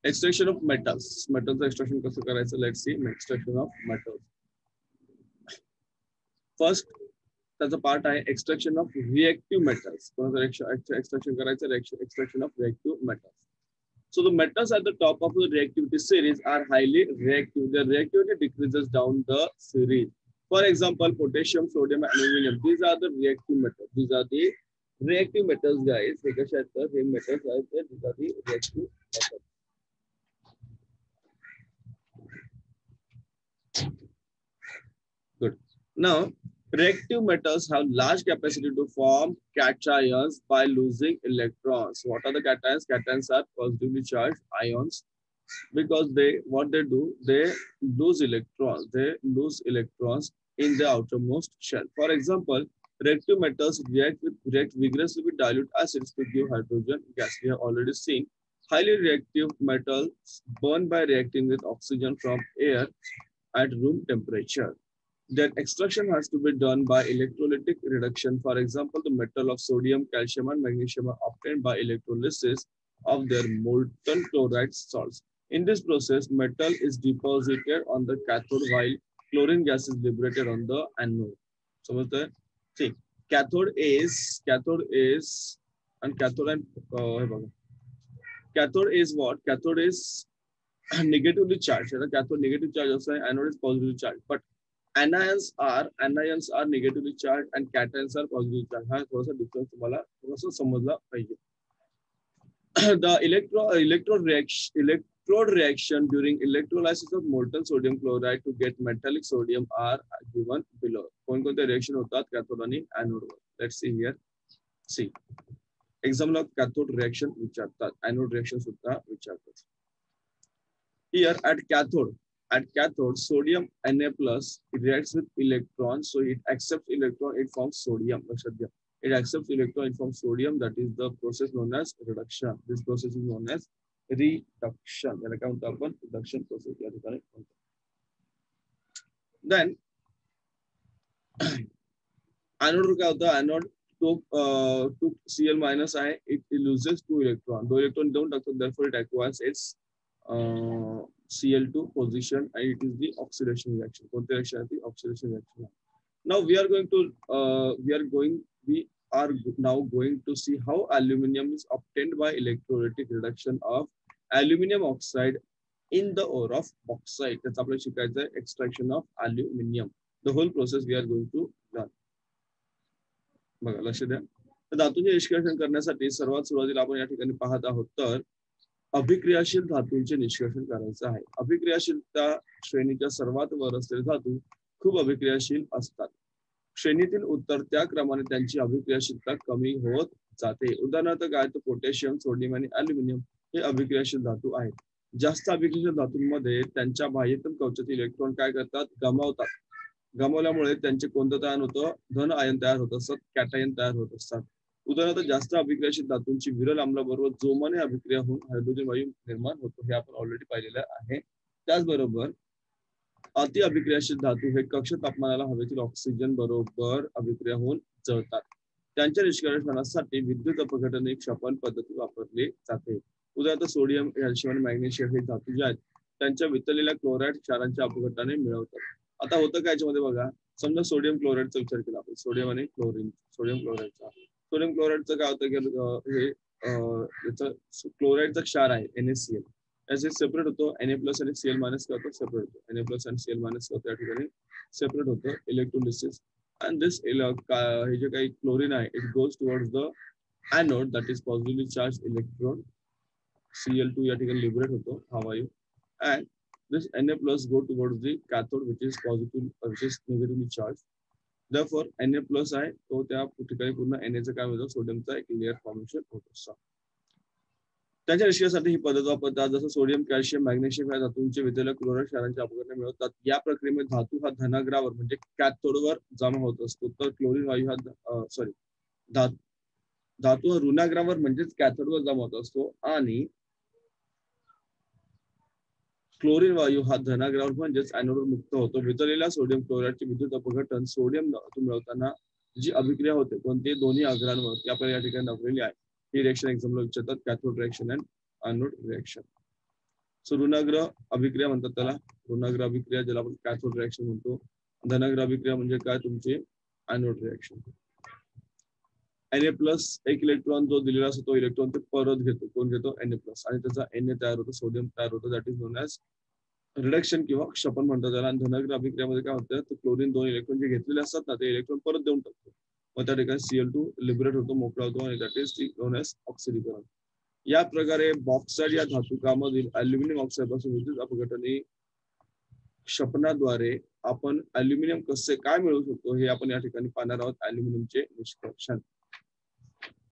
Extraction of metals. मेटलचं extraction कसं करायचं? Let's see extraction of metals. First त्याचा पार्ट आहे extraction of reactive metals. Extraction करायचं extraction of reactive metals. So the metals at the top of the reactivity series are highly reactive. Their reactivity decreases down the series. For example, potassium, sodium, and aluminum. These are the reactive metals. These are the reactive metals, guys. These are the reactive metals. Good. Now, reactive metals have large capacity to form cations by losing electrons. What are the cations? Cations are positively charged ions because what they do, they lose electrons. They lose electrons in the outermost shell. For example, reactive metals react vigorously with dilute acids to give hydrogen gas. We have already seen highly reactive metals burn by reacting with oxygen from air at room temperature. Their extraction has to be done by electrolytic reduction. For example, the metal of sodium, calcium, and magnesium are obtained by electrolysis of their molten chloride salts. In this process, metal is deposited on the cathode while chlorine gas is liberated on the anode. So, see, cathode is and cathode is what? Cathode is negatively charged. Cathode negative charge also, anode is positively charged. But anions are negatively charged and cations are positively charged. हा थोडासा difference तुम्हाला थोडासा समजला पाहिजे. The electrode reaction during electrolysis of molten sodium chloride to get metallic sodium are given below. कोणकोणते reaction होतात cathode आणि anode वर? Let's see here. See example of cathode reaction विचारतात, एनोड रिएक्शन सुद्धा विचारतात. Here at cathode, sodium Na plus reacts with electrons, so it accepts electron, it forms sodium. It accepts electron, it forms sodium. That is the process known as reduction. This process is known as reduction. Reduction process. Then anode took Cl minus I, it loses 2 electrons. 2 electrons don't occur, therefore it acquires its Cl2 position, and it is the oxidation reaction. The oxidation reaction. Now we are now going to see how aluminum is obtained by electrolytic reduction of aluminum oxide in the ore of bauxite. That's the extraction of aluminum. The whole process we are going to learn. बघा लक्ष द्या. तर धातूंचे निष्कर्षण करण्यासाठी सर्वात सुरुवातीला आपण या ठिकाणी पाहत आहोत तर अभिक्रियाशील धातूंचे निष्कर्षण करायचं आहे. अभिक्रियाशीलता श्रेणीच्या सर्वात वर असलेले धातू खूप अभिक्रियाशील असतात. श्रेणीतील उतरत्या क्रमाने त्यांची अभिक्रियाशीलता कमी होत जाते. उदाहरणार्थ काय तर पोटॅशियम, सोडियम आणि अल्युमिनियम हे अभिक्रियाशील धातू आहेत. जास्त अभिक्रियाशील धातूंमध्ये त्यांच्या बाह्यतम कवचातील इलेक्ट्रॉन काय करतात? गमावतात. गमावल्यामुळे त्यांचे कोणतं तयार होतं? धन आयन तयार होत असतात, कॅटायन तयार होत असतात. उदाहरणार्थ जास्त अभिक्रियाशील धातूंची विरल आम्लाबरोबर जोमाने अभिक्रिया होऊन हायड्रोजन वायू निर्माण होतो. हे आपण ऑलरेडी पाहिलेलं आहे. त्याचबरोबर अति अभिक्रियाशील धातू हे कक्ष तापमानाला हवेतील ऑक्सिजन बरोबर अभिक्रिया होऊन जळतात. त्यांच्या निष्कर्षणासाठी विद्युत अपघटन क्षपन पद्धती वापरली जाते. उदाहरणार्थ सोडियम, कॅल्शियम आणि मॅग्नेशियम हे धातू जे आहेत त्यांच्या वितळलेल्या क्लोराईड क्षारांच्या अपघटनाने मिळवतात. आता होतं काय याच्यामध्ये बघा, समजा सोडियम क्लोराईडचा विचार केला आपण, सोडियम आणि सोडियम क्लोराईडचा. सोडियम क्लोराईडचं काय होतं की हे याचं क्लोराईडचा क्षार आहे NaCl, याचे सेपरेट होतो. Na प्लस आणि Cl मायनस काय होतं? सेपरेट होतो. Na प्लस आणि Cl मायनस होतं या ठिकाणी सेपरेट होतं इलेक्ट्रोलिसिस. अँड दिस हे जे काही क्लोरीन आहे it goes towards the anode, that is positively charge electron. Cl2 या ठिकाणी लिबरेट होतो हा वायू. And this Na plus go towards the cathode which is negatively charged. Therefore Na plus आहे तो त्या ठिकाणी पूर्ण Na चं काय होतं? सोडियमचा एक लेअर फॉर्मेशन होत असतं. त्याच्या निष्कर्षणासाठी ही पद्धत वापरतात. जसं सोडियम, कॅल्शियम, मॅग्नेशियम या धातूंचे वितळलेल्या क्लोराईड क्षारांच्या अपघटने मिळवतात. या प्रक्रियेमध्ये धातू हा धनाग्रावर म्हणजे कॅथोडवर जमा होत असतो, तर क्लोरीन वायू हा धातू हा ऋणाग्रावर म्हणजेच कॅथोडवर जमा होत असतो आणि क्लोरीन वायू हा धनाग्रावर म्हणजेच एनोडवर मुक्त होतो. वितळलेल्या सोडियम क्लोराईडचे विद्युत अपघटन सोडियम धातू मिळवताना जी अभिक्रिया होते कोणते? दोन्ही अग्रांवर, ती आपल्याला या ठिकाणी दाखवलेली आहे. ही रिएक्शन एक्झाम्पल विचारतात, cathode reaction and anode reaction. So ऋणाग्र अभिक्रिया म्हणतात त्याला, ऋणाग्र अभिक्रिया ज्याला आपण कॅथोड रिएक्शन म्हणतो. धनाग्र अभिक्रिया म्हणजे काय, तुमचे एनोड रिएक्शन. Na+ एक इलेक्ट्रॉन जो दिलेला असतो तो इलेक्ट्रॉन ते परत घेतो, कोण घेतो, Na+, आणि त्याचा Na तयार होतो, सोडियम तयार होतो, that is known as reduction किंवा क्षपन म्हणतात त्याला. आणि धनाग्र अभिक्रियामध्ये काय होतं, तर क्लोरीन 2 इलेक्ट्रॉन जे घेतलेले असतात ना ते इलेक्ट्रॉन परत देऊन टाकतो, मग त्या ठिकाणी Cl2 लिबरेट होतो, मोकळा होतो, आणि दॅट इज नोन ॲज ऑक्सिडीकरण. या प्रकारे बॉक्साईड या धातुकामधील अल्युमिनियम ऑक्साईड पासून विद्युत अपघटने क्षपनाद्वारे आपण अल्युमिनियम कसे काय मिळवू शकतो हे आपण या ठिकाणी पाहणार आहोत. अल्युमिनियमचे निष्कर्षण.